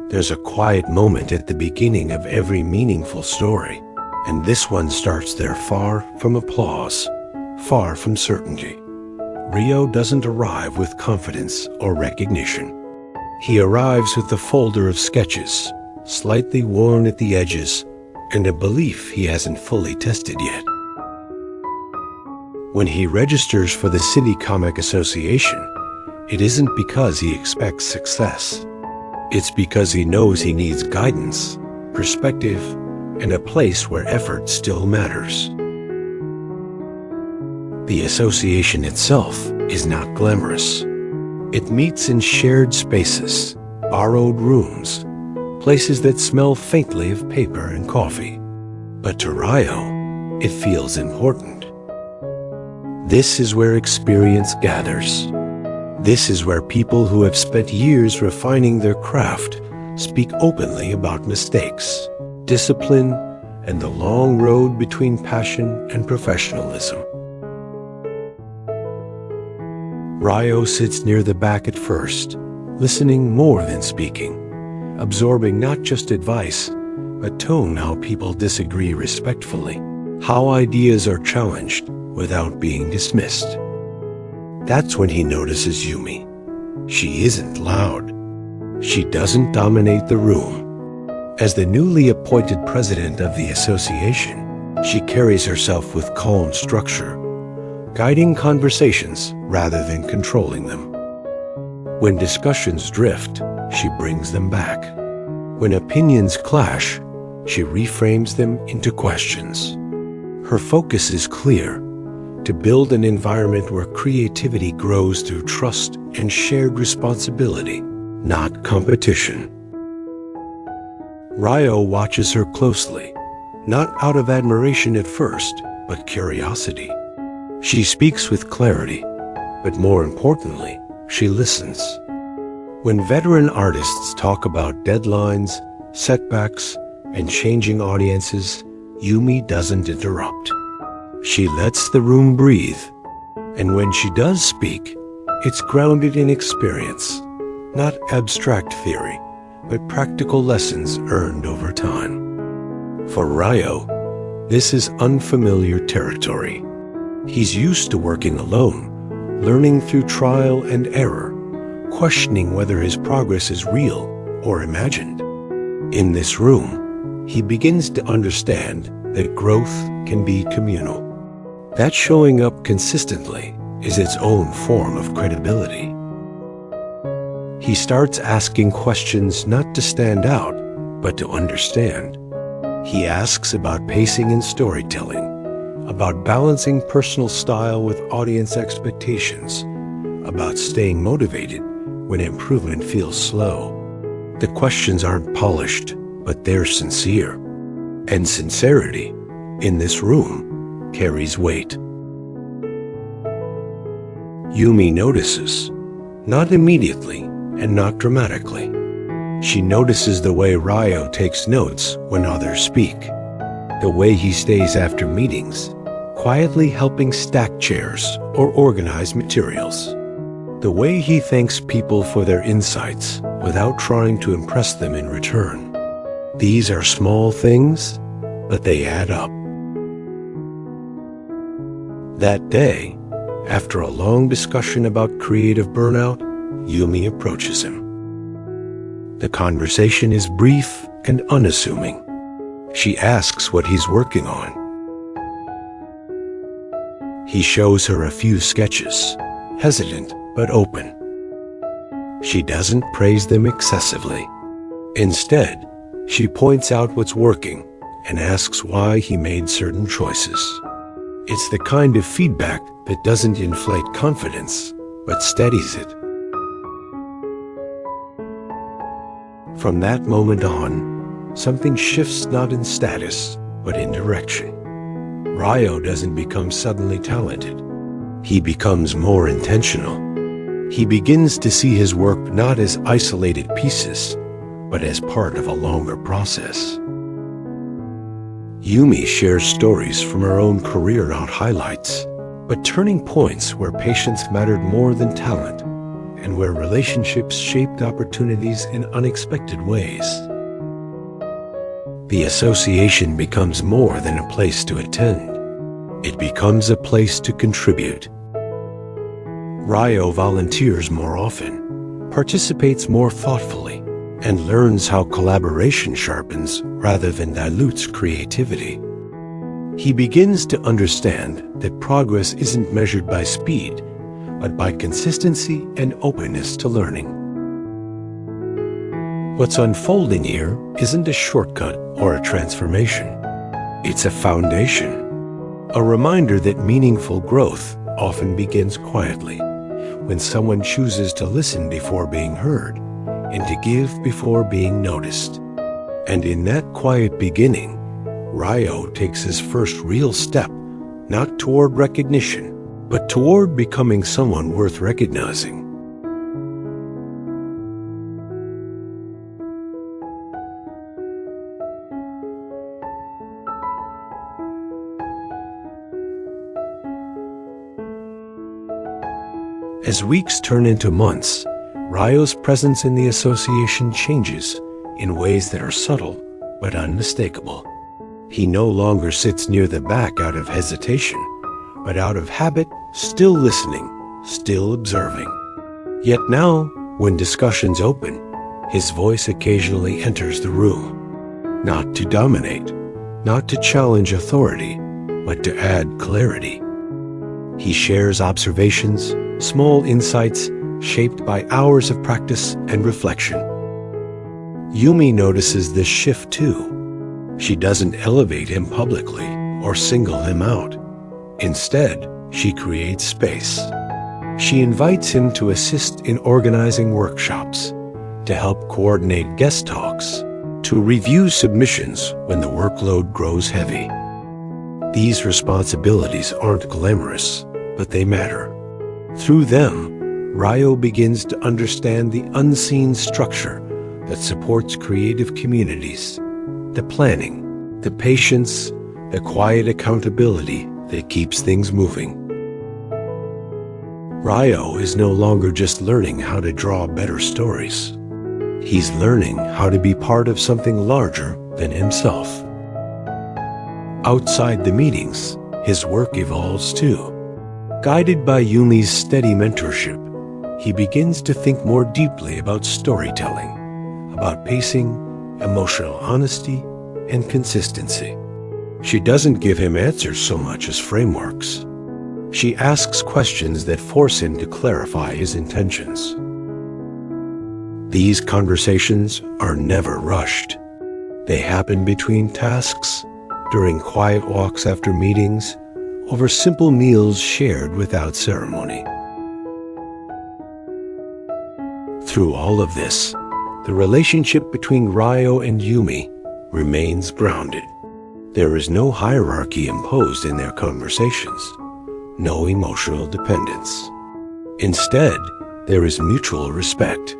There's a quiet moment at the beginning of every meaningful story, and this one starts there, far from applause, far from certainty. Ryo doesn't arrive with confidence or recognition. He arrives with a folder of sketches, slightly worn at the edges, and a belief he hasn't fully tested yet. When he registers for the City Comic Association, it isn't because he expects success. It's because he knows he needs guidance, perspective, and a place where effort still matters. The association itself is not glamorous. It meets in shared spaces, borrowed rooms, places that smell faintly of paper and coffee. But to Ryo, it feels important. This is where experience gathers. This is where people who have spent years refining their craft speak openly about mistakes, discipline, and the long road between passion and professionalism. Ryo sits near the back at first, listening more than speaking, absorbing not just advice, but tone how people disagree respectfully, how ideas are challenged without being dismissed. That's when he notices Yumi. She isn't loud. She doesn't dominate the room. As the newly appointed president of the association, she carries herself with calm structure, guiding conversations rather than controlling them. When discussions drift, she brings them back. When opinions clash, she reframes them into questions. Her focus is clear: to build an environment where creativity grows through trust and shared responsibility, not competition. Ryo watches her closely, not out of admiration at first, but curiosity. She speaks with clarity, but more importantly, she listens. When veteran artists talk about deadlines, setbacks, and changing audiences, Yumi doesn't interrupt. She lets the room breathe, and when she does speak, it's grounded in experience, not abstract theory, but practical lessons earned over time. For Ryo, this is unfamiliar territory. He's used to working alone, learning through trial and error, questioning whether his progress is real or imagined. In this room, he begins to understand that growth can be communal. That showing up consistently is its own form of credibility. He starts asking questions not to stand out, but to understand. He asks about pacing and storytelling, about balancing personal style with audience expectations, about staying motivated when improvement feels slow. The questions aren't polished, but they're sincere. And sincerity, in this room, carries weight. Yumi notices, not immediately and not dramatically. She notices the way Ryo takes notes when others speak, the way he stays after meetings, quietly helping stack chairs or organize materials, the way he thanks people for their insights without trying to impress them in return. These are small things, but they add up. That day, after a long discussion about creative burnout, Yumi approaches him. The conversation is brief and unassuming. She asks what he's working on. He shows her a few sketches, hesitant but open. She doesn't praise them excessively. Instead, she points out what's working and asks why he made certain choices. It's the kind of feedback that doesn't inflate confidence, but steadies it. From that moment on, something shifts not in status, but in direction. Ryo doesn't become suddenly talented. He becomes more intentional. He begins to see his work not as isolated pieces, but as part of a longer process. Yumi shares stories from her own career, not highlights, but turning points where patience mattered more than talent, and where relationships shaped opportunities in unexpected ways. The association becomes more than a place to attend. It becomes a place to contribute. Ryo volunteers more often, participates more thoughtfully, and learns how collaboration sharpens rather than dilutes creativity. He begins to understand that progress isn't measured by speed, but by consistency and openness to learning. What's unfolding here isn't a shortcut or a transformation. It's a foundation, a reminder that meaningful growth often begins quietly, when someone chooses to listen before being heard and to give before being noticed. And in that quiet beginning, Ryo takes his first real step, not toward recognition, but toward becoming someone worth recognizing. As weeks turn into months, Ryo's presence in the association changes in ways that are subtle but unmistakable. He no longer sits near the back out of hesitation, but out of habit, still listening, still observing. Yet now, when discussions open, his voice occasionally enters the room, not to dominate, not to challenge authority, but to add clarity. He shares observations, small insights shaped by hours of practice and reflection. Yumi notices this shift too. She doesn't elevate him publicly or single him out. Instead, she creates space. She invites him to assist in organizing workshops, to help coordinate guest talks, to review submissions when the workload grows heavy. These responsibilities aren't glamorous, but they matter. Through them, Ryo begins to understand the unseen structure that supports creative communities, the planning, the patience, the quiet accountability that keeps things moving. Ryo is no longer just learning how to draw better stories. He's learning how to be part of something larger than himself. Outside the meetings, his work evolves too. Guided by Yumi's steady mentorship, he begins to think more deeply about storytelling, about pacing, emotional honesty, and consistency. She doesn't give him answers so much as frameworks. She asks questions that force him to clarify his intentions. These conversations are never rushed. They happen between tasks, during quiet walks after meetings, over simple meals shared without ceremony. Through all of this, the relationship between Ryo and Yumi remains grounded. There is no hierarchy imposed in their conversations, no emotional dependence. Instead, there is mutual respect.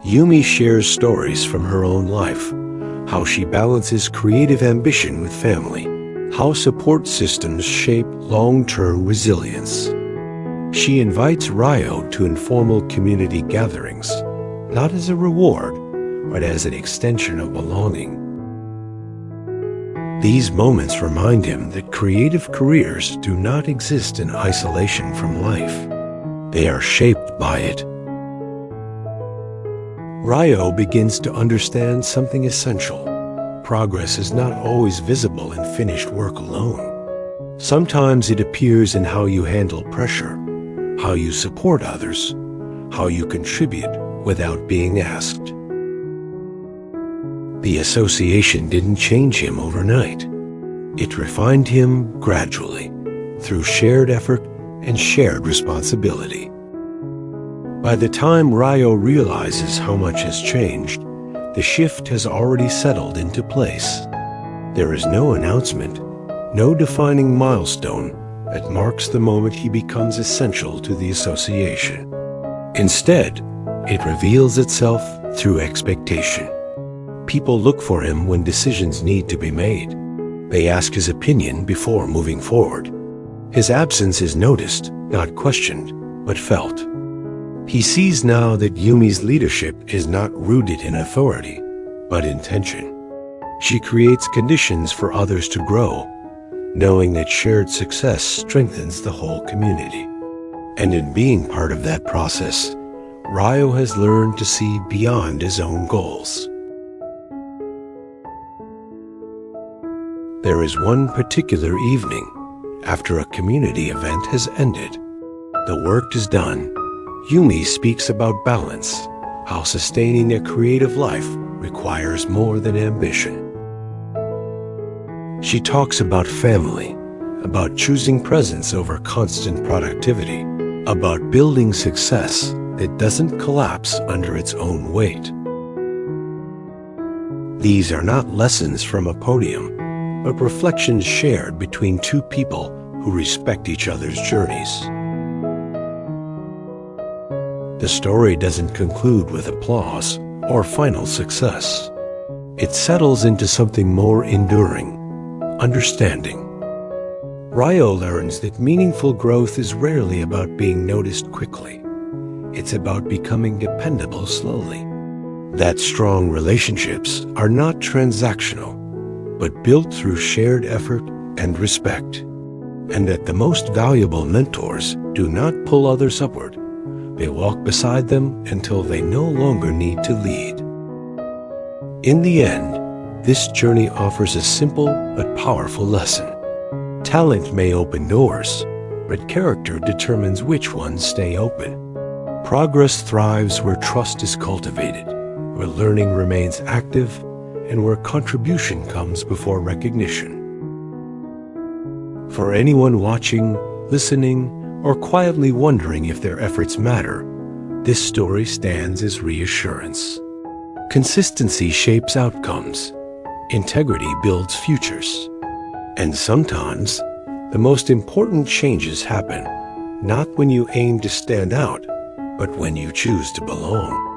Yumi shares stories from her own life, how she balances creative ambition with family, how support systems shape long-term resilience. She invites Ryo to informal community gatherings, not as a reward, but as an extension of belonging. These moments remind him that creative careers do not exist in isolation from life. They are shaped by it. Ryo begins to understand something essential. Progress is not always visible in finished work alone. Sometimes it appears in how you handle pressure, how you support others, how you contribute without being asked. The association didn't change him overnight. It refined him gradually, through shared effort and shared responsibility. By the time Ryo realizes how much has changed, the shift has already settled into place. There is no announcement, no defining milestone that marks the moment he becomes essential to the association. Instead, it reveals itself through expectation. People look for him when decisions need to be made. They ask his opinion before moving forward. His absence is noticed, not questioned, but felt. He sees now that Yumi's leadership is not rooted in authority, but intention. She creates conditions for others to grow, knowing that shared success strengthens the whole community. And in being part of that process, Ryo has learned to see beyond his own goals. There is one particular evening, after a community event has ended. The work is done. Yumi speaks about balance, how sustaining a creative life requires more than ambition. She talks about family, about choosing presence over constant productivity, about building success that doesn't collapse under its own weight. These are not lessons from a podium, but reflections shared between two people who respect each other's journeys. The story doesn't conclude with applause or final success. It settles into something more enduring, understanding. Ryo learns that meaningful growth is rarely about being noticed quickly. It's about becoming dependable slowly. That strong relationships are not transactional, but built through shared effort and respect. And that the most valuable mentors do not pull others upward. They walk beside them until they no longer need to lead. In the end, this journey offers a simple but powerful lesson. Talent may open doors, but character determines which ones stay open. Progress thrives where trust is cultivated, where learning remains active, and where contribution comes before recognition. For anyone watching, listening, or quietly wondering if their efforts matter, this story stands as reassurance. Consistency shapes outcomes. Integrity builds futures. And sometimes, the most important changes happen not when you aim to stand out, but when you choose to belong.